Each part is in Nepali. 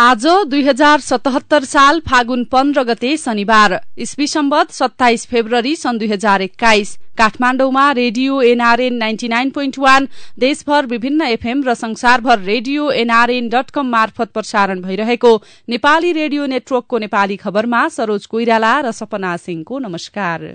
आज 2077 साल फागुन 15 गते शनिबार ईस्वी सम्वत 27 फेब्रुअरी सन् 2021 काठमाडौँमा रेडियो एनआरएन 99.1 देशभर विभिन्न एफएम र संसारभर रेडियो nrn.com मार्फत प्रसारण भइरहेको नेपाली रेडियो नेटवर्कको नेपाली खबरमा सरोज कोइराला र सपना सिंहको नमस्कार।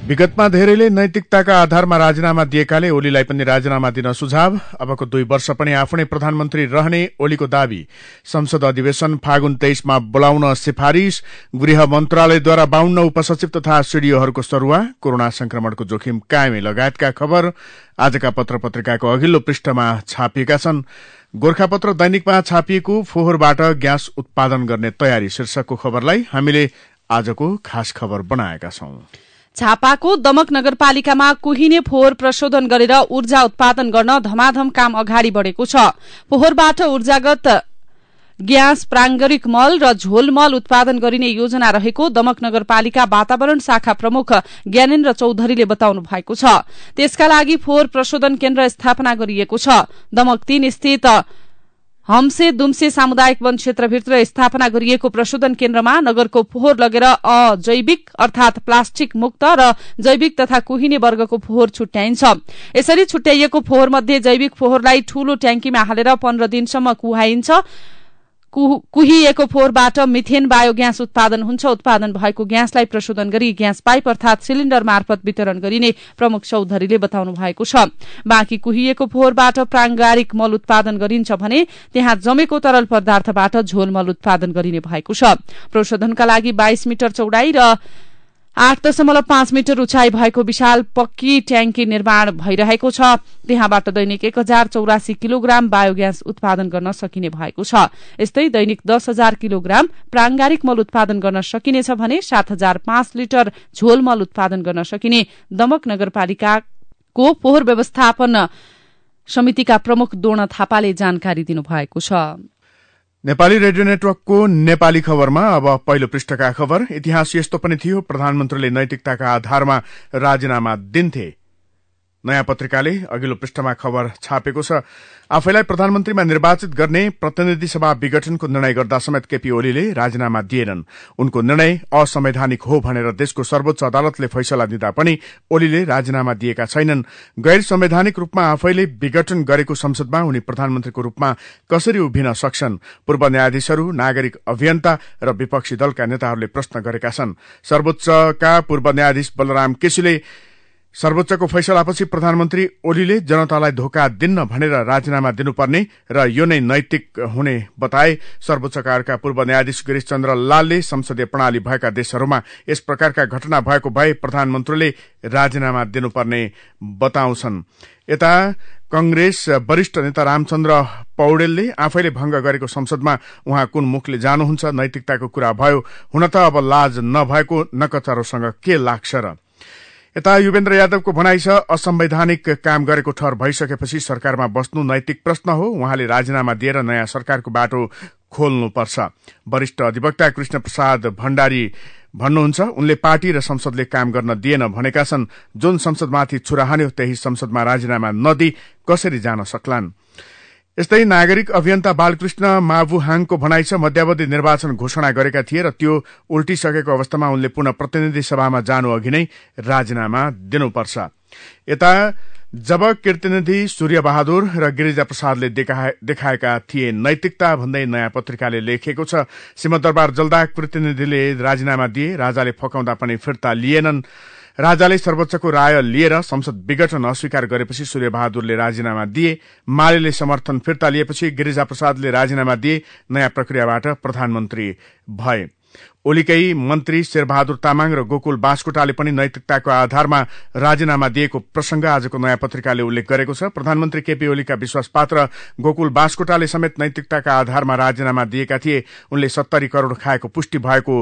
विगतमा धेरैले नैतिकताका आधारमा राजीनामा दिएकाले ओलीलाई पनि राजीनामा दिन सुझाव। अबको 2 वर्ष पनि आफ्नै प्रधानमन्त्री रहने ओलीको दावी। संसद अधिवेशन फागुन 23 मा बोलाउन सिफारिश। गृह मन्त्रालयद्वारा 52 उपसचिव तथा सीडीओहरूको सरुवा। कोरोना संक्रमणको जोखिम कायमै लगायतका खबर आजका पत्र पत्रिकाको अघिल्लो पृष्ठमा छापिएका छन्। गोरखापत्र दैनिकमा छापिएको फोहोरबाट ग्यास उत्पादन गर्ने तयारी शीर्षकको खबरलाई हामीले आजको खास खबर बनाएका छौं। झापाको दमक नगरपालिकामा कुहिने फोहोर प्रशोधन गरेर ऊर्जा उत्पादन गर्न धमाधम काम अगाडि बढेको छ। फोहोरबाट ऊर्जागत ग्यास, प्रांगरिक मल र झोल मल उत्पादन गरिने योजना रहेको दमक नगरपालिका वातावरण शाखा प्रमुख ज्ञानेन्द्र चौधरीले बताउनु भएको छ। त्यसका लागि फोहोर प्रशोधन केन्द्र स्थापना गरिएको छ। दमक 3 स्थित हमसे दुम्से सामुदायिक वन क्षेत्रभित्र स्थापना गरिएको प्रशोधन केन्द्रमा नगरको फोहोर लगेर अजैविक अर्थात प्लास्टिक मुक्त र जैविक तथा कुहिने वर्गको फोहोर छुट्याइन्छ। यसरी छुट्याइएको फोहोर मध्ये जैविक फोहोरलाई ठूलो ट्याङ्कीमा हालेर 15 दिनसम्म कुहाइन्छ। कुहिएको फोहोरबाट मिथेन बायोग्यास उत्पादन हुन्छ। उत्पादन भएको ग्यासलाई प्रशोधन गरी ग्यास पाइप अर्थात सिलिण्डर मार्फत वितरण गरिने प्रमुख चौधरीले बताउनु भएको छ। बाँकी कुहिएको फोहोरबाट प्रांगारिक मल उत्पादन गरिन्छ भने त्यहाँ जमेको तरल पदार्थबाट झोल मल उत्पादन गरिने भएको छ। प्रशोधनका लागि 22 मिटर चौडाई र 8.5 मिटर उचाइ भएको विशाल पक्की ट्याङ्की निर्माण भइरहेको छ। त्यहाँबाट दैनिक 1084 किलोग्राम बायोग्यास उत्पादन गर्न सकिने भएको छ। यस्तै दैनिक 10,000 किलोग्राम प्रांगारिक मल उत्पादन गर्न सकिनेछ भने 7,005 लिटर झोल मल उत्पादन गर्न सकिने दमक नगरपालिकाको फोहोर व्यवस्थापन समितिका प्रमुख दोर्ण थापाले जानकारी दिनुभएको छ। नेपाली रेडियो नेटवर्कको नेपाली खबरमा अब पहिलो पृष्ठका खबर। इतिहास यस्तो पनि थियो, प्रधानमन्त्रीले नैतिकताका आधारमा राजीनामा दिन्थे। नयाँ पत्रिकाले अघिल्लो पृष्ठमा खबर छापेको छ। आफैलाई प्रधानमन्त्रीमा निर्वाचित गर्ने प्रतिनिधि सभा विघटनको निर्णय गर्दा समेत केपी ओलीले राजीनामा दिएनन्। उनको निर्णय असंवैधानिक हो भनेर देशको सर्वोच्च अदालतले फैसला दिँदा पनि ओलीले राजीनामा दिएका छैनन्। गैर संवैधानिक रूपमा आफैले विघटन गरेको संसदमा उनी प्रधानमन्त्रीको रूपमा कसरी उभिन सक्छन्? पूर्व न्यायाधीशहरू, नागरिक अभियन्ता र विपक्षी दलका नेताहरूले प्रश्न गरेका छन्। सर्वोच्चका पूर्व न्यायाधीश बलराम केसीले सर्वोच्चको फैसलापछि प्रधानमन्त्री ओलीले जनतालाई धोका दिन्न भनेर राजीनामा दिनुपर्ने र यो नै नैतिक हुने बताए। सर्वोच्चका अर्का पूर्व न्यायाधीश गिरीश चन्द्र लालले संसदीय प्रणाली भएका देशहरूमा यस प्रकारका घटना भएको भए प्रधानमन्त्रीले राजीनामा दिनुपर्ने बताउँछन्। यता कंग्रेस वरिष्ठ नेता रामचन्द्र पौडेलले आफैले भंग गरेको संसदमा उहाँ कुन मुखले जानुहुन्छ? नैतिकताको कुरा भयो, हुन त अब लाज नभएको नकचरोसँग के लाग्छ र? यता युवेन्द्र यादवको भनाइ छ, असंवैधानिक काम गरेको ठहर भइसकेपछि सरकारमा बस्नु नैतिक प्रश्न हो। उहाँले राजीनामा दिएर नयाँ सरकारको बाटो खोल्नुपर्छ। वरिष्ठ अधिवक्ता कृष्ण प्रसाद भण्डारी भन्नुहुन्छ, उनले पार्टी र संसदले काम गर्न दिएन भनेका छन्। जुन संसदमाथि छुरा हान्यो त्यही संसदमा राजीनामा नदी कसरी जान सक्लान्? यस्तै नागरिक अभियन्ता बालकृष्ण मावुहाङको भनाइ छ, मध्यावधि निर्वाचन घोषणा गरेका थिए र त्यो उल्टिसकेको अवस्थामा उनले पुनः प्रतिनिधि सभामा जानु अघि नै राजीनामा दिनुपर्छ। यता जब कीर्तिनिधि सूर्यबहादुर र गिरिजा प्रसादले देखाएका थिए नैतिकता भन्दै नयाँ पत्रिकाले लेखेको छ, सिंहदरबार जल्दा कीर्तिनिधिले राजीनामा दिए, राजाले फकाउँदा पनि फिर्ता लिएनन्। राजाले सर्वोच्चको राय लिएर संसद विघटन अस्वीकार गरेपछि सूर्यबहादुरले राजीनामा दिए। मालेले समर्थन फिर्ता लिएपछि गिरिजा प्रसादले राजीनामा दिए। नयाँ प्रक्रियाबाट प्रधानमन्त्री भए। ओलीकै मन्त्री शेरबहादुर तामाङ र गोकुल बास्कोटाले पनि नैतिकताको आधारमा राजीनामा दिएको प्रसंग आजको नयाँ पत्रिकाले उल्लेख गरेको छ। प्रधानमन्त्री केपी ओलीका विश्वासपात्र गोकुल बास्कोटाले समेत नैतिकताका आधारमा राजीनामा दिएका थिए। उनले 70 करोड़ खाएको पुष्टि भएको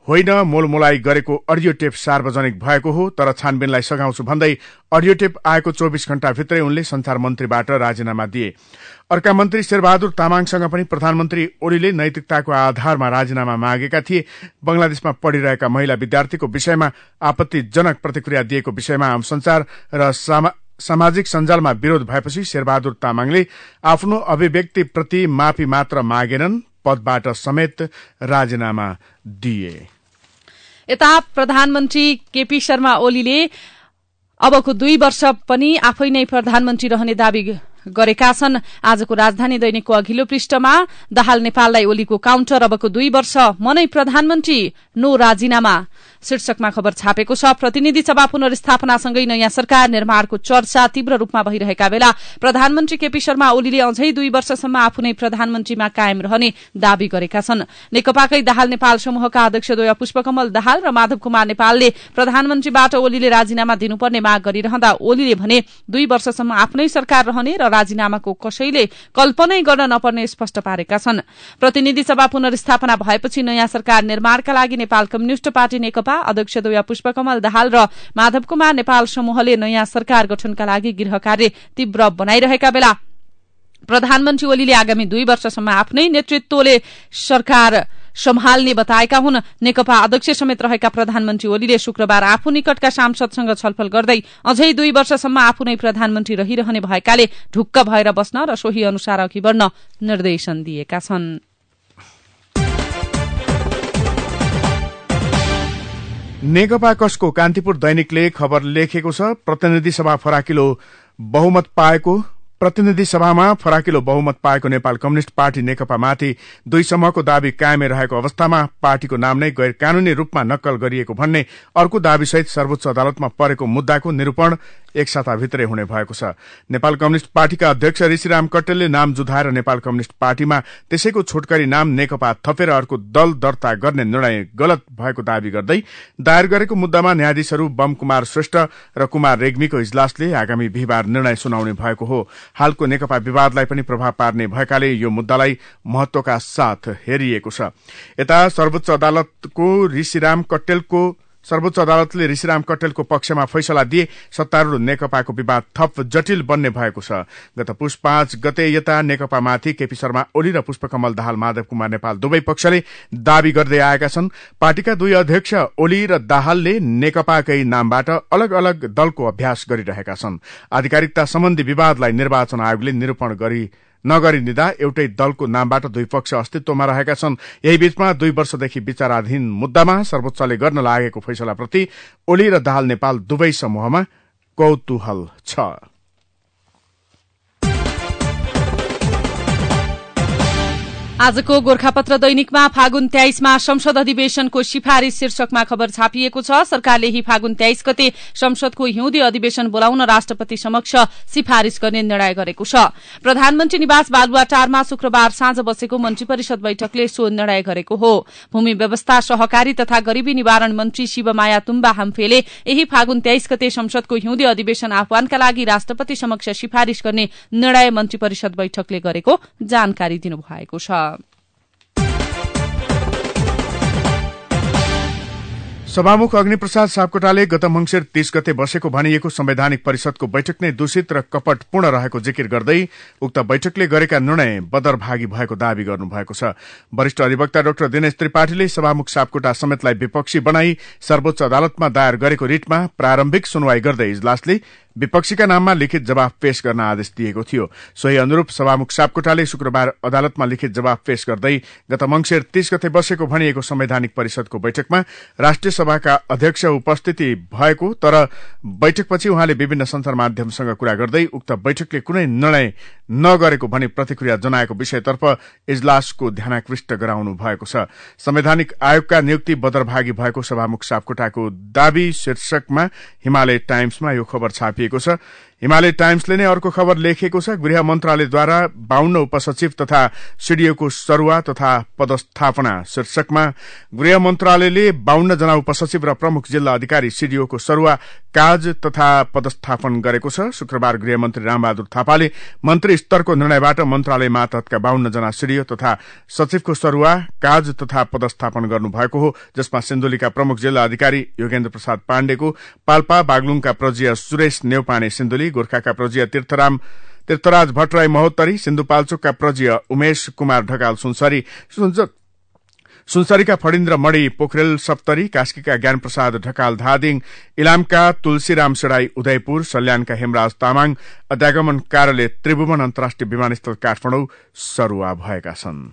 होइन, मोलमोलाई गरेको अडियो टेप सार्वजनिक भएको हो, तर छानबिनलाई सघाउँछु भन्दै अडियो टेप आएको 24 घण्टाभित्रै उनले संचार मन्त्रीबाट राजीनामा दिए। अर्का मन्त्री शेरबहादुर तामाङसँग पनि प्रधानमन्त्री ओलीले नैतिकताको आधारमा राजीनामा मागेका थिए। बंगलादेशमा पढिरहेका महिला विद्यार्थीको विषयमा आपत्तिजनक प्रतिक्रिया दिएको विषयमा आम संचार र सामाजिक सञ्जालमा विरोध भएपछि शेरबहादुर तामाङले आफ्नो अभिव्यक्तिप्रति माफी मात्र मागेनन्, पदबाट समेत राजीनामा दिए। यता प्रधानमन्त्री केपी शर्मा ओलीले अबको 2 वर्ष पनि आफै नै प्रधानमन्त्री रहने दावी गरेका छन्। आजको राजधानी दैनिकको अघिल्लो पृष्ठमा दाहाल नेपाललाई ओलीको काउन्टर, अबको 2 वर्ष म नै प्रधानमन्त्री, नो राजीनामा शीर्षकमा खबर छापेको छ। प्रतिनिधि सभा पुनर्स्थापनासँगै नयाँ सरकार निर्माणको चर्चा तीव्र रूपमा भइरहेका बेला प्रधानमन्त्री केपी शर्मा ओलीले अझै 2 वर्षसम्म आफू नै प्रधानमन्त्रीमा कायम रहने दावी गरेका छन्। नेकपाकै दाहाल नेपाल समूहका अध्यक्षद्वय पुष्पकमल दाहाल र माधव कुमार नेपालले प्रधानमन्त्रीबाट ओलीले राजीनामा दिनुपर्ने माग गरिरहँदा ओलीले भने 2 वर्षसम्म आफ्नै सरकार रहने र राजीनामाको कसैले कल्पनै गर्न नपर्ने स्पष्ट पारेका छन्। प्रतिनिधि सभा पुनर्स्थापना भएपछि नयाँ सरकार निर्माणका लागि नेपाल कम्युनिष्ट पार्टी नेकपा अध्यक्षद्वय पुष्पकमल दाहाल र माधव कुमार नेपाल समूहले नयाँ सरकार गठनका लागि गृह कार्य तीव्र बनाइरहेका बेला प्रधानमन्त्री ओलीले आगामी 2 वर्षसम्म आफ्नै नेतृत्वले सरकार सम्हाल्ने बताएका हुन्। नेकपा अध्यक्ष समेत रहेका प्रधानमन्त्री ओलीले शुक्रबार आफू निकटका सांसदसँग छलफल गर्दै अझै 2 वर्षसम्म आफू नै प्रधानमन्त्री रहिरहने भएकाले ढुक्क भएर बस्न र सोही अनुसार अघि बढ्न निर्देशन दिएका छन्। नेकपा कसको कान्तिपुर दैनिकले खबर लेखेको छ, प्रतिनिधि सभामा फराकिलो बहुमत पाएको नेपाल कम्युनिष्ट पार्टी नेकपामाथि 2 समूहको दावी कायमै रहेको अवस्थामा पार्टीको नाम नै गैर कानूनी रूपमा नक्कल गरिएको भन्ने अर्को दावीसहित सर्वोच्च अदालतमा परेको मुद्दाको निरूपण एक साताभित्रै हुने भएको छ। नेपाल कम्युनिष्ट पार्टीका अध्यक्ष ऋषिराम कट्टेलले नाम जुधाएर नेपाल कम्युनिष्ट पार्टीमा त्यसैको छोटकरी नाम नेकपा थपेर अर्को दल दर्ता गर्ने निर्णय गलत भएको दावी गर्दै दायर गरेको मुद्दामा न्यायाधीशहरू बम कुमार श्रेष्ठ र कुमार रेग्मीको इजलासले आगामी बिहिबार निर्णय सुनाउने भएको हो। हालको नेकपा विवादलाई पनि प्रभाव पार्ने भएकाले यो मुद्दालाई महत्वका साथ हेरिएको छ। यता सर्वोच्च अदालतले ऋषिराम कट्टेलको पक्षमा फैसला दिए सत्तारूढ़ नेकपाको विवाद थप जटिल बन्ने भएको छ। गत पुष 5 गते यता नेकपामाथि केपी शर्मा ओली र पुष्पकमल दाहाल माधव कुमार नेपाल दुवै पक्षले दावी गर्दै आएका छन्। पार्टीका 2 अध्यक्ष ओली र दाहालले नेकपाकै नामबाट अलग अलग दलको अभ्यास गरिरहेका छन्। आधिकारिकता सम्बन्धी विवादलाई निर्वाचन आयोगले निरूपण नगरिदिँदा एउटै दलको नामबाट 2 पक्ष अस्तित्वमा रहेका छन्। यही बीचमा 2 वर्षदेखि विचाराधीन मुद्दामा सर्वोच्चले गर्न लागेको फैसलाप्रति ओली र दाहाल नेपाल दुवै समूहमा कौतूहल छ। आजको गोरखापत्र दैनिकमा फागुन 23 मा संसद अधिवेशनको सिफारिश शीर्षकमा खबर छापिएको छ। सरकारले ही फागुन 23 गते संसदको हिउँदी अधिवेशन बोलाउन राष्ट्रपति समक्ष सिफारिश गर्ने निर्णय गरेको छ। प्रधानमन्त्री निवास बालुवाटारमा शुक्रबार साँझ बसेको मन्त्री परिषद बैठकले सो निर्णय गरेको हो। भूमि व्यवस्था, सहकारी तथा गरीबी निवारण मन्त्री शिवमाया तुम्बा हाम्फेले यही फागुन 23 गते संसदको हिउँदी अधिवेशन आह्वानका लागि राष्ट्रपति समक्ष सिफारिश गर्ने निर्णय मन्त्री परिषद बैठकले गरेको जानकारी दिनुभएको छ। सभामुख अग्निप्रसाद सापकोटाले गत मंसिर 30 गते बसेको भनिएको संवैधानिक परिषदको बैठक नै दूषित र कपटपूर्ण रहेको जिकिर गर्दै उक्त बैठकले गरेका निर्णय बदरभागी भएको दावी गर्नुभएको छ। वरिष्ठ अधिवक्ता डाक्टर दिनेश त्रिपाठीले सभामुख सापकोटा समेतलाई विपक्षी बनाई सर्वोच्च अदालतमा दायर गरेको रिटमा प्रारम्भिक सुनवाई गर्दै इजलासले विपक्षीका नाममा लिखित जवाफ पेश गर्न आदेश दिएको थियो। सोही अनुरूप सभामुख सापकोटाले शुक्रबार अदालतमा लिखित जवाफ पेश गर्दै गत मंसिर 30 गते बसेको भनिएको संवैधानिक परिषदको बैठकमा राष्ट्रिय सभाका अध्यक्ष उपस्थिति भएको तर बैठकपछि उहाँले विभिन्न संचार माध्यमसँग कुरा गर्दै उक्त बैठकले कुनै निर्णय नगरेको भनी प्रतिक्रिया जनाएको विषयतर्फ इजलासको ध्यानाकृष्ट गराउनु भएको छ। संवैधानिक आयोगका नियुक्ति बदरभागी भएको सभामुख सापकोटाको दावी शीर्षकमा हिमालय टाइम्समा यो खबर छापिएको छ। हिमालय टाइम्सले नै अर्को खबर लेखेको छ। गृह मन्त्रालयद्वारा 52 उपसचिव तथा सीडीओको सरुवा तथा पदस्थापना शीर्षकमा गृह मन्त्रालयले 52 जना उपसचिव र प्रमुख जिल्ला अधिकारी सीडीओको सरुवा काज तथा पदस्थापन गरेको छ। शुक्रबार गृहमन्त्री रामबहादुर थापाले मन्त्री स्तरको निर्णयबाट मन्त्रालय मातहतका 52 जना सीडीओ तथा सचिवको सरुवा काज तथा पदस्थापन गर्नुभएको हो, जसमा सिन्धुलीका प्रमुख जिल्ला अधिकारी योगेन्द्र प्रसाद पाण्डेको पाल्पा, बागलुङका प्रजीय सुरेश नेउपाने सिन्धुली, गोर्खाका प्रजीय तीर्थराज भट्टराई महोत्तरी, सिन्धुपाल्चोकका प्रजीय उमेश कुमार ढकाल सुनसरी, सुनसरीका फणिन्द्र मणि पोखरेल सप्तरी, कास्कीका ज्ञानप्रसाद ढकाल धादिङ, इलामका तुलसीराम सेडाई उदयपुर, सल्यानका हेमराज तामाङ, अध्यागमन कार्यालय त्रिभुवन अन्तर्राष्ट्रिय विमानस्थल काठमाडौँ सरुवा भएका छन्।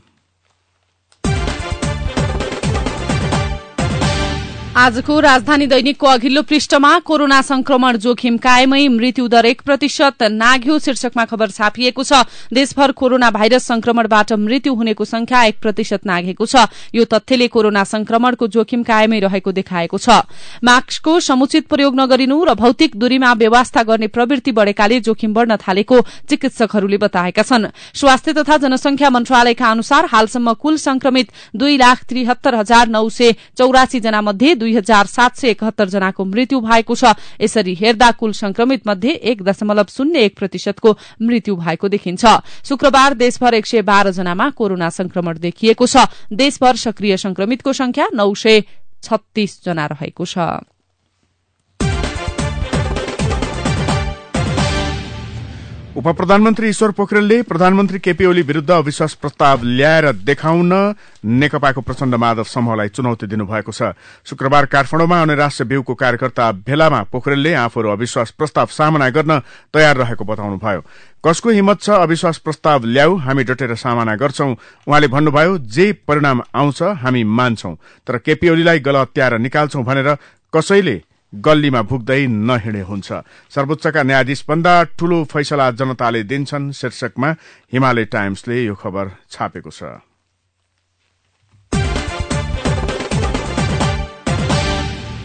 आजको राजधानी दैनिकको अघिल्लो पृष्ठमा कोरोना संक्रमण जोखिम कायमै, मृत्युदर 1% नाघ्यो शीर्षकमा खबर छापिएको छ। देशभर कोरोना भाइरस संक्रमणबाट मृत्यु हुनेको संख्या 1% नाघेको छ। यो तथ्यले कोरोना संक्रमणको जोखिम कायमै रहेको देखाएको छ। मास्कको समुचित प्रयोग नगरिनु र भौतिक दूरीमा व्यवस्था गर्ने प्रवृत्ति बढ़ेकाले जोखिम बढ़न थालेको चिकित्सकहरूले बताएका छन्। स्वास्थ्य तथा जनसंख्या मन्त्रालयका अनुसार हालसम्म कुल संक्रमित 2,73,984 जना मध्ये 2,771 जनाको मृत्यु भएको छ। यसरी हेर्दा कुल संक्रमित मध्ये 1.01% को मृत्यु भएको देखिन्छ। शुक्रबार देशभर 112 जनामा कोरोना संक्रमण देखिएको छ। देशभर सक्रिय संक्रमितको संख्या 936 जना रहेको छ। उपप्रधानमन्त्री ईश्वर पोखरेलले प्रधानमन्त्री केपी ओली विरूद्ध अविश्वास प्रस्ताव ल्याएर देखाउन नेकपाको प्रचण्ड माधव समूहलाई चुनौती दिनुभएको छ। शुक्रबार काठमाडौँमा अनिराश्य ब्यूको कार्यकर्ता भेलामा पोखरेलले आफूहरू अविश्वास प्रस्ताव सामना गर्न तयार रहेको बताउनुभयो। कसको हिम्मत छ अविश्वास प्रस्ताव ल्याऊ, हामी डटेर सामना गर्छौं। उहाँले भन्नुभयो, जे परिणाम आउँछ हामी मान्छौं, तर केपी ओलीलाई गल हत्याएर निकाल्छौं भनेर कसैले गल्लीमा भुक्दै नहिँडे हुन्छ। सर्वोच्चका न्यायाधीश भन्दा ठूलो फैसला जनताले दिन्छन् शीर्षकमा हिमालय टाइम्सले यो खबर छापेको छ।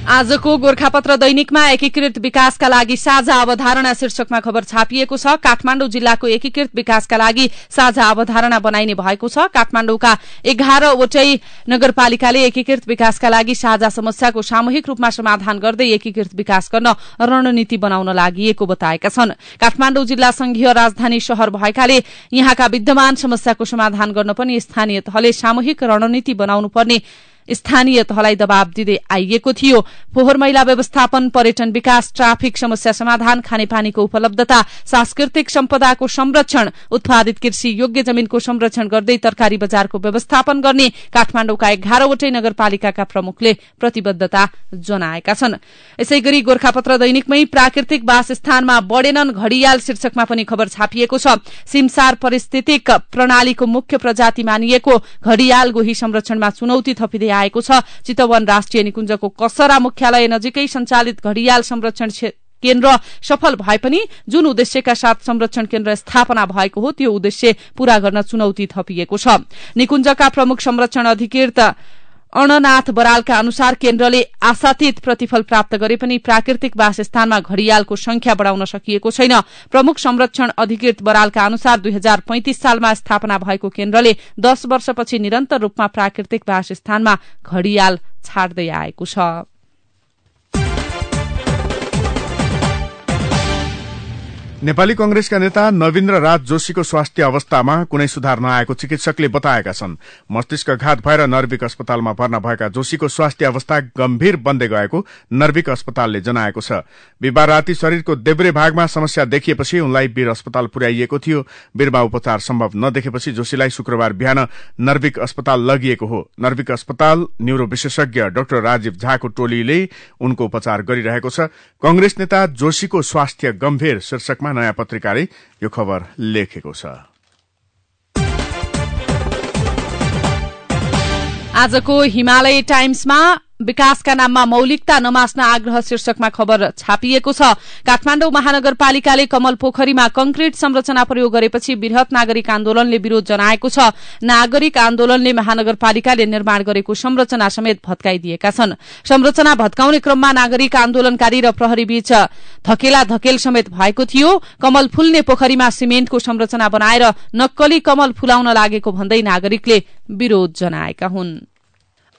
आजको गोरखापत्र दैनिकमा एकीकृत विकासका लागि साझा अवधारणा शीर्षकमा खबर छापिएको छ। काठमाडौँ जिल्लाको एकीकृत विकासका लागि साझा अवधारणा बनाइने भएको छ। काठमाडौँका 11 वटै नगरपालिकाले एकीकृत विकासका लागि साझा समस्याको सामूहिक रूपमा समाधान गर्दै एकीकृत विकास गर्न रणनीति बनाउन लागिएको बताएका छन्। काठमाडौँ जिल्ला संघीय राजधानी शहर भएकाले यहाँका विद्यमान समस्याको समाधान गर्न पनि स्थानीय तहले सामूहिक रणनीति बनाउनु पर्ने स्थानीय तहलाई दबाव दिँदै आइएको थियो। फोहोर मैला व्यवस्थापन, पर्यटन विकास, ट्राफिक समस्या समाधान, खानेपानीको उपलब्धता, सांस्कृतिक सम्पदाको संरक्षण, उत्पादित कृषि योग्य जमीनको संरक्षण गर्दै तरकारी बजारको व्यवस्थापन गर्ने काठमाडौँका 11 वटै नगरपालिकाका प्रमुखले प्रतिबद्धता जनाएका छन्। यसैगरी गोरखापत्र दैनिकमै प्राकृतिक वासस्थानमा बढेनन् घडियाल शीर्षकमा पनि खबर छापिएको छ। सिमसार पारिस्थितिक प्रणालीको मुख्य प्रजाति मानिएको घडियाल गोही संरक्षणमा चुनौती थपिँदै आएको छ। चितवन राष्ट्रिय निकुञ्जको कसरा मुख्यालय नजिकै सञ्चालित घडियाल संरक्षण केन्द्र सफल भए पनि जुन उद्देश्यका साथ संरक्षण केन्द्र स्थापना भएको हो त्यो उद्देश्य पूरा गर्न चुनौती थपिएको छ। निकुञ्जका प्रमुख संरक्षण अधिकृत अणनाथ बरालका अनुसार केन्द्रले आशातीत प्रतिफल प्राप्त गरे पनि प्राकृतिक वासस्थानमा घडियालको संख्या बढ़ाउन सकिएको छैन। प्रमुख संरक्षण अधिकृत बरालका अनुसार 2035 सालमा स्थापना भएको केन्द्रले 10 वर्षपछि निरन्तर रूपमा प्राकृतिक वासस्थानमा घडियाल छाड्दै आएको छ। नेपाली कंग्रेसका नेता नवीन्द्र राज जोशीको स्वास्थ्य अवस्थामा कुनै सुधार नआएको चिकित्सकले बताएका छन्। मस्तिष्कघात भएर नर्भिक अस्पतालमा भर्ना भएका जोशीको स्वास्थ्य अवस्था गम्भीर बन्दै गएको नर्भिक अस्पतालले जनाएको छ। बिहिबार राति शरीरको देब्रे भागमा समस्या देखिएपछि उनलाई वीर अस्पताल पुर्याइएको थियो। वीरमा उपचार सम्भव नदेखेपछि जोशीलाई शुक्रबार बिहान नर्भिक अस्पताल लगिएको हो। नर्भिक अस्पताल न्यूरो विशेषज्ञ डाक्टर राजीव झाको टोलीले उनको उपचार गरिरहेको छ। कंग्रेस नेता जोशीको स्वास्थ्य गम्भीर शीर्षकमा नयाँ पत्रिकाले यो खबर लेखेको छ। आजको हिमालय टाइम्समा विकासका नाममा मौलिकता नमास्न आग्रह शीर्षकमा खबर छापिएको छ। काठमाडौँ महानगरपालिकाले कमल पोखरीमा कंक्रिट संरचना प्रयोग गरेपछि वृहत नागरिक आन्दोलनले विरोध जनाएको छ। नागरिक आन्दोलनले महानगरपालिकाले निर्माण गरेको संरचना समेत भत्काइदिएका छन्। संरचना भत्काउने क्रममा नागरिक आन्दोलनकारी र प्रहरी बीच धकेला धकेल समेत भएको थियो। कमल फुल्ने पोखरीमा सिमेन्टको संरचना बनाएर नक्कली कमल फुलाउन लागेको भन्दै नागरिकले विरोध जनाएका हुन्।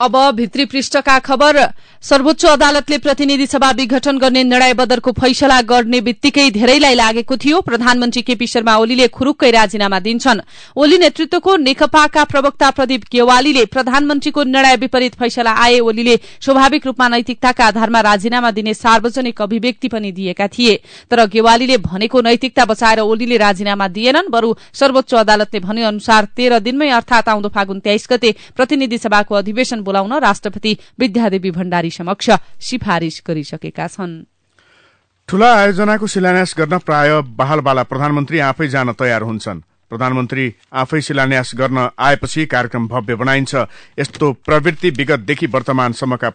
अब भित्री पृष्ठका खबर। सर्वोच्च अदालतले प्रतिनिधि सभा विघटन गर्ने निर्णय बदरको फैसला गर्ने बित्तिकै धेरैलाई लागेको थियो प्रधानमन्त्री केपी शर्मा ओलीले खुरुक्कै राजीनामा दिन्छन्। ओली नेतृत्वको नेकपाका प्रवक्ता प्रदीप गेवालीले प्रधानमन्त्रीको निर्णय विपरीत फैसला आए ओलीले स्वाभाविक रूपमा नैतिकताका आधारमा राजीनामा दिने सार्वजनिक अभिव्यक्ति पनि दिएका थिए। तर गेवालीले भनेको नैतिकता बचाएर ओलीले राजीनामा दिएनन्। बरु सर्वोच्च अदालतले भने अनुसार 13 दिनमै अर्थात आउँदो फागुन 23 गते प्रतिनिधि सभाको अधिवेशन बोलाउन राष्ट्रपति विद्यादेवी भण्डारी समक्ष सिफारिश गरिसकेका छन्। ठूला आयोजनाको शिलान्यास गर्न प्राय बहालवाला प्रधानमन्त्री आफै जान तयार हुन्छन्। प्रधानमन्त्री आफै शिलान्यास गर्न आएपछि कार्यक्रम भव्य बनाइन्छ। यस्तो प्रवृत्ति विगतदेखि वर्तमानसम्मका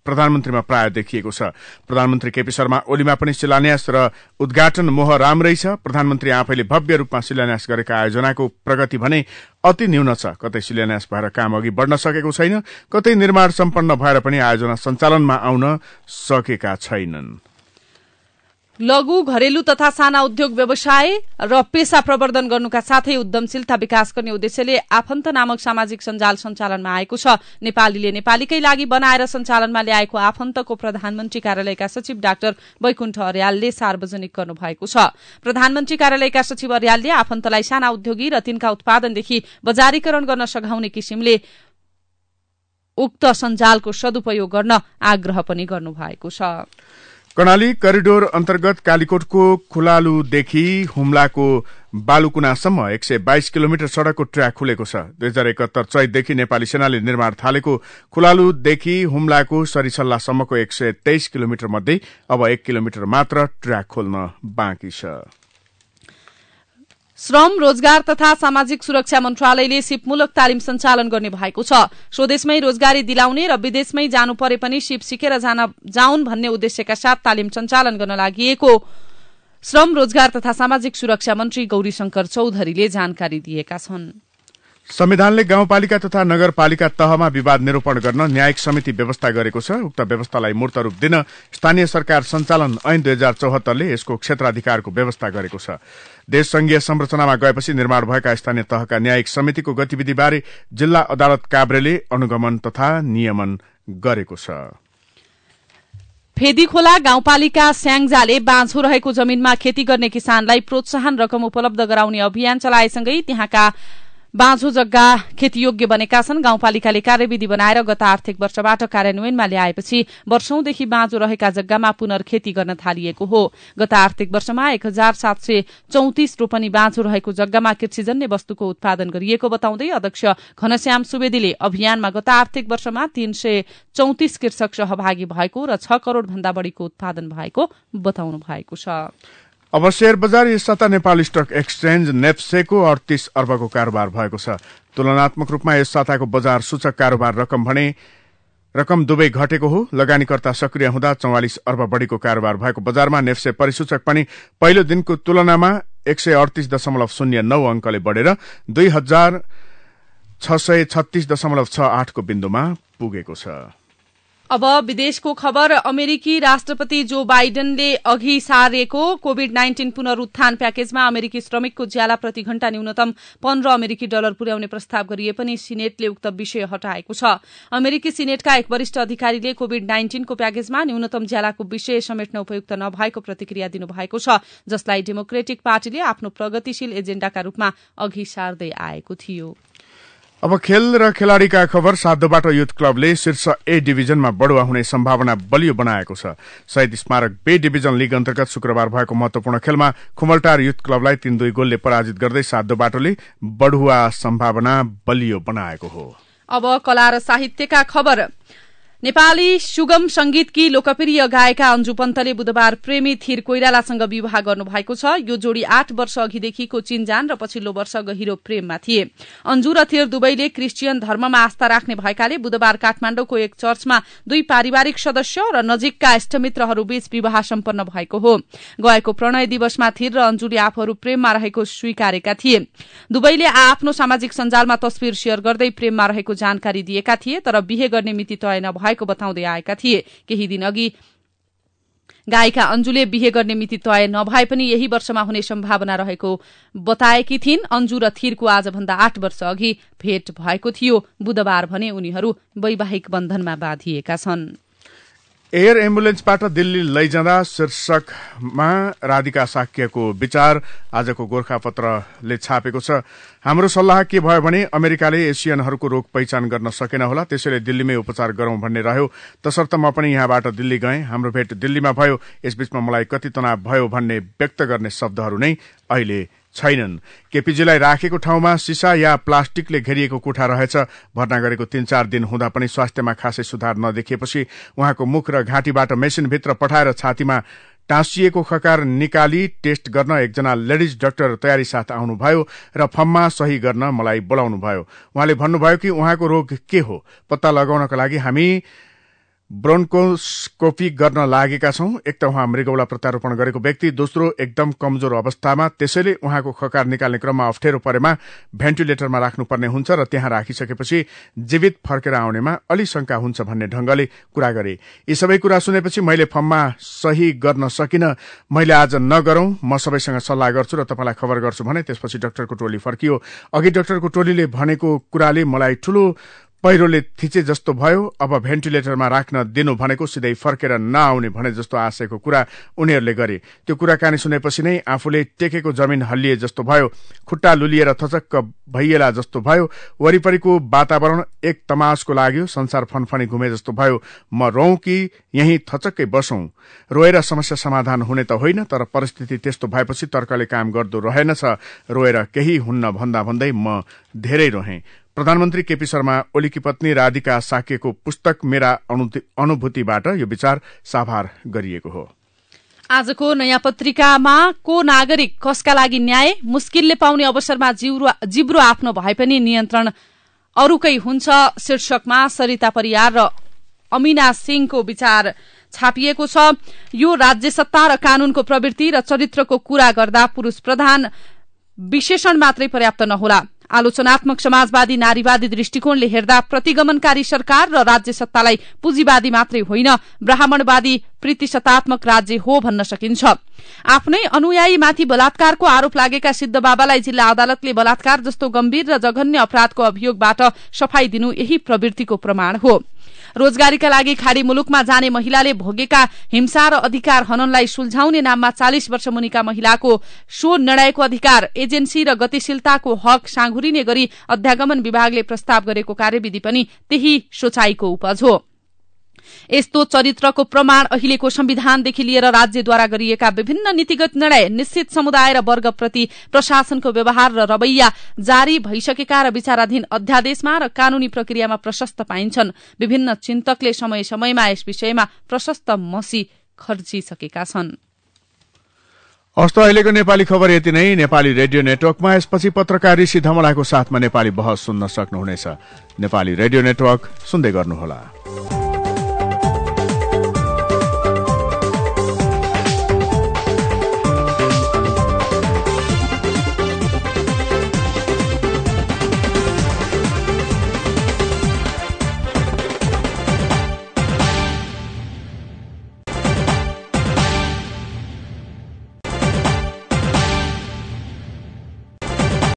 प्रधानमन्त्रीमा प्राय देखिएको छ। प्रधानमन्त्री केपी शर्मा ओलीमा पनि शिलान्यास र उद्घाटन मोह राम्रै छ। प्रधानमन्त्री आफैले भव्य रूपमा शिलान्यास गरेका आयोजनाको प्रगति भने अति न्यून छ। कतै शिलान्यास भएर काम अघि बढ्न सकेको छैन, कतै निर्माण सम्पन्न भएर पनि आयोजना सञ्चालनमा आउन सकेका छैनन्। लघु घरेलु तथा साना उद्योग व्यवसाय र पेशा प्रवर्धन गर्नुका साथै उद्यमशीलता विकास गर्ने उद्देश्यले आफन्त नामक सामाजिक सञ्जाल सञ्चालनमा आएको छ। नेपालीले नेपालीकै लागि बनाएर सञ्चालनमा ल्याएको आफन्तको प्रधानमन्त्री कार्यालयका सचिव डाक्टर वैकुण्ठ अर्यालले सार्वजनिक गर्नुभएको छ। प्रधानमन्त्री कार्यालयका सचिव अर्यालले आफन्तलाई साना उद्योगी र तिनका उत्पादनदेखि बजारीकरण गर्न सघाउने किसिमले उक्त सञ्जालको सदुपयोग गर्न आग्रह पनि गर्नुभएको छ। कर्णाली करिडोर अन्तर्गत कालीकोटको खुलालुदेखि हुम्लाको बालुकुनासम्म 122 किलोमिटर सड़कको ट्र्याक खुलेको छ। 2071 चैतदेखि नेपाली सेनाले निर्माण थालेको खुलालुदेखि हुम्लाको सरिसल्लासम्मको 123 किलोमिटर मध्ये अब 1 किलोमिटर मात्र ट्र्याक खोल्न बाँकी छ। श्रम रोजगार तथा सामाजिक सुरक्षा मन्त्रालयले सिपमूलक तालिम सञ्चालन गर्ने भएको छ। स्वदेशमै रोजगारी दिलाउने र विदेशमै जानु परे पनि सिप सिकेर जाउन् भन्ने उद्देश्यका साथ तालिम सञ्चालन गर्न लागि श्रम रोजगार तथा सामाजिक सुरक्षा मन्त्री गौरीशंकर चौधरीले जानकारी दिएका छन्। संविधानले गाउँपालिका तथा नगरपालिका तहमा विवाद निरूपण गर्न न्यायिक समिति व्यवस्था गरेको छ। उक्त व्यवस्थालाई मूर्त रूप दिन स्थानीय सरकार सञ्चालन ऐन 2074 ले यसको क्षेत्राधिकारको व्यवस्था गरेको छ। देश संघीय संरचनामा गएपछि निर्माण भएका स्थानीय तहका न्यायिक समितिको गतिविधिबारे जिल्ला अदालत काभ्रेले अनुगमन तथा नियमन गरेको छ। फेदीखोला गाउँपालिका स्याङ्जाले बाँझो रहेको जमिनमा खेती गर्ने किसानलाई प्रोत्साहन रकम उपलब्ध गराउने अभियान चलाएसँगै त्यहाँका बाँझो जग्गा खेतीयोग्य बनेका छन्। गाउँपालिकाले कार्यविधि बनाएर गत आर्थिक वर्षबाट कार्यान्वयनमा ल्याएपछि वर्षौंदेखि बाँझो रहेका जग्गामा पुनर्खेती गर्न थालिएको हो। गत आर्थिक वर्षमा 1734 रोपनी बाँझो रहेको जग्गामा कृषिजन्य वस्तुको उत्पादन गरिएको बताउँदै अध्यक्ष घनश्याम सुवेदीले अभियानमा गत आर्थिक वर्षमा 334 कृषक सहभागी भएको र 6 करोड़ भन्दा बढ़ीको उत्पादन भएको बताउनु भएको छ। अब शेयर बजार यस साता नेपाल स्टक एक्सचेन्ज नेप्सेको 38 अर्बको कारोबार भएको छ। तुलनात्मक रूपमा यस साताको बजार सूचक कारोबार रकम दुवै घटेको हो। लगानीकर्ता सक्रिय हुँदा 44 अर्ब बढ़ीको कारोबार भएको बजारमा नेप्से परिसूचक पनि पहिलो दिनको तुलनामा 138.09 अंकले बढ़ेर 2636.68 को बिन्दुमा पुगेको छ। अब विदेशको खबर। अमेरिकी राष्ट्रपति जो बाइडेनले अघि सारेको कोभिड-19 पुनरुत्थान प्याकेजमा अमेरिकी श्रमिकको ज्याला प्रति घण्टा न्यूनतम $15 पुर्याउने प्रस्ताव गरिए पनि सिनेटले उक्त विषय हटाएको छ। अमेरिकी सिनेटका एक वरिष्ठ अधिकारीले कोभिड-19 को प्याकेजमा न्यूनतम ज्यालाको विषय समेट्न उपयुक्त नभएको प्रतिक्रिया दिनुभएको छ, जसलाई डेमोक्रेटिक पार्टीले आफ्नो प्रगतिशील एजेण्डाका रूपमा अघि सार्दै आएको थियो। अब खेल र खेलाड़ीका खबर। साधोबाट युथ क्लबले शीर्ष ए डिभिजनमा बढुवा हुने सम्भावना बलियो बनाएको छ। शहीद स्मारक बे डिभिजन लीग अन्तर्गत शुक्रबार भएको महत्वपूर्ण खेलमा खुमलटार युथ क्लबलाई 3-2 गोलले पराजित गर्दै साधोबाटोले बढुवा सम्भावना बलियो बनाएको हो। अब कला र साहित्यका खबर। नेपाली सुगम संगीतकी लोकप्रिय गायिका अन्जु पन्तले बुधबार प्रेमी थिर कोइरालासँग विवाह गर्नुभएको छ। यो जोडी 8 वर्ष अघिदेखिको चिनजान र पछिल्लो वर्ष गहिरो प्रेममा थिए। अन्जु र थिर दुवैले क्रिस्चियन धर्ममा आस्था राख्ने भएकाले बुधबार काठमाडौँको एक चर्चमा 2 पारिवारिक सदस्य र नजिकका इष्टमित्रहरूबीच विवाह सम्पन्न भएको हो। गएको प्रणय दिवसमा थिर र अन्जुले आफूहरू प्रेममा रहेको स्वीकारेका थिए। दुवैले आफ्नो सामाजिक सञ्जालमा तस्विर शेयर गर्दै प्रेममा रहेको जानकारी दिएका थिए, तर बिहे गर्ने मिति तय नभएको बताउँदै आएका थिए। केही दिन अघि गायिका अन्जुले बिहे गर्ने मिति तय नभए पनि यही वर्षमा हुने सम्भावना रहेको बताएकी थिइन्। अन्जु र थिरको आजभन्दा 8 वर्ष अघि भेट भएको थियो। बुधबार भने उनीहरू वैवाहिक बन्धनमा बाँधिएका छन्। एयर एम्बुलेन्सबाट दिल्ली लैजाँदा शीर्षकमा राधिका साक्यको विचार आजको गोर्खापत्रले छापेको छ। हाम्रो सल्लाह के भयो भने अमेरिकाले एसियनहरूको रोग पहिचान गर्न सकेन होला, त्यसैले दिल्लीमै उपचार गरौं भन्ने रह्यो। तसर्थ म पनि यहाँबाट दिल्ली गएँ। हाम्रो भेट दिल्लीमा भयो। यसबीचमा मलाई कति तनाव भयो भन्ने व्यक्त गर्ने शब्दहरू नै अहिले छैनन्। केपीजीलाई राखेको ठाउँमा सिसा या प्लास्टिकले घेरिएको कोठा रहेछ। भर्ना गरेको 3-4 दिन हुँदा पनि स्वास्थ्यमा खासै सुधार नदेखिएपछि उहाँको मुख र घाँटीबाट मेसिनभित्र पठाएर छातीमा टाँसिएको खकार निकाली टेस्ट गर्न एकजना लेडिज डाक्टर तयारी साथ आउनुभयो र फर्ममा सही गर्न मलाई बोलाउनुभयो। उहाँले भन्नुभयो कि उहाँको रोग के हो पत्ता लगाउनका लागि हामी ब्रोन्कोस्कोपी गर्न लागेका छौं। एक त उहाँ मृगौला प्रत्यारोपण गरेको व्यक्ति, दोस्रो एकदम कमजोर अवस्थामा, त्यसैले उहाँको खकार निकाल्ने क्रममा अप्ठ्यारो परेमा भेन्टिलेटरमा राख्नुपर्ने हुन्छ र त्यहाँ राखिसकेपछि जीवित फर्केर आउनेमा अलि शंका हुन्छ भन्ने ढंगले कुरा गरे। यी सबै कुरा सुनेपछि मैले फर्ममा सही गर्न सकिन। मैले आज नगरौं, म सबैसँग सल्लाह गर्छु र तपाईलाई खबर गर्छु भने त्यसपछि डाक्टरको टोली फर्कियो। अघि डाक्टरको टोलीले भनेको कुराले मलाई ठूलो पहिरोले थिचे जस्तो भयो। अब भेन्टिलेटरमा राख्न दिनु भनेको सिधै फर्केर नआउने भने जस्तो आशयको कुरा उनीहरूले गरे। त्यो कुराकानी सुनेपछि नै आफूले टेकेको जमिन हल्लिए जस्तो भयो। खुट्टा लुलिएर थचक्क भइएला जस्तो भयो। वरिपरिको वातावरण एक तमासको लाग्यो। संसार फनफनी घुमे जस्तो भयो। म रौं कि यही थचक्कै बसौं? रोएर समस्या समाधान हुने त होइन, तर परिस्थिति त्यस्तो भएपछि तर्कले काम गर्दो रहेनछ। रोएर केही हुन्न भन्दा भन्दै म धेरै रोहेँ। प्रधानमन्त्री केपी शर्मा ओलीकी पत्नी राधिका साक्यको पुस्तक मेरा अनुभूतिबाट यो विचार साभार गरिएको हो। आजको नयाँ पत्रिकामा को नागरिक कसका लागि न्याय, मुस्किलले पाउने अवसरमा जिब्रो आफ्नो भए पनि नियन्त्रण अरूकै हुन्छ शीर्षकमा सरिता परियार र अमीना सिंहको विचार छापिएको छ। यो राज्य सत्ता र कानूनको प्रवृत्ति र चरित्रको कुरा गर्दा पुरूष प्रधान विशेषण मात्रै पर्याप्त नहोला। आलोचनात्मक समाजवादी नारीवादी दृष्टिकोणले हेर्दा प्रतिगमनकारी सरकार र राज्य सत्तालाई पुँजीवादी मात्रै होइन, ब्राह्मणवादी प्रीतिसत्तात्मक राज्य हो भन्न सकिन्छ। आफ्नै अनुयायीमाथि बलात्कारको आरोप लागेका सिद्ध बाबालाई जिल्ला अदालतले बलात्कार जस्तो गम्भीर र जघन्य अपराधको अभियोगबाट सफाई दिनु यही प्रवृत्तिको प्रमाण हो। रोजगारीका लागि खाड़ी मुलुकमा जाने महिलाले भोगेका हिंसा र अधिकार हननलाई सुल्झाउने नाममा 40 वर्ष मुनिका महिलाको सो निर्णयको अधिकार, एजेन्सी र गतिशीलताको हक साँघुरिने गरी अध्यागमन विभागले प्रस्ताव गरेको कार्यविधि पनि त्यही सोचाइको उपज हो। यस्तो चरित्रको प्रमाण अहिलेको संविधानदेखि लिएर राज्यद्वारा गरिएका विभिन्न नीतिगत निर्णय, निश्चित समुदाय र वर्गप्रति प्रशासनको व्यवहार र रवैया, जारी भइसकेका र विचाराधीन अध्यादेशमा र कानूनी प्रक्रियामा प्रशस्त पाइन्छन्। विभिन्न चिन्तकले समय समयमा यस विषयमा प्रशस्त मसी खर्चिसकेका छन्। हस्त अहिलेको नेपाली खबर यति नै। नेपाली रेडियो नेटवर्कमा यसपछि पत्रकार ऋषि धमलाको साथमा नेपाली बहस सुन्न सक्नुहुनेछ। नेपाली रेडियो नेटवर्क सुन्दै गर्नुहोला।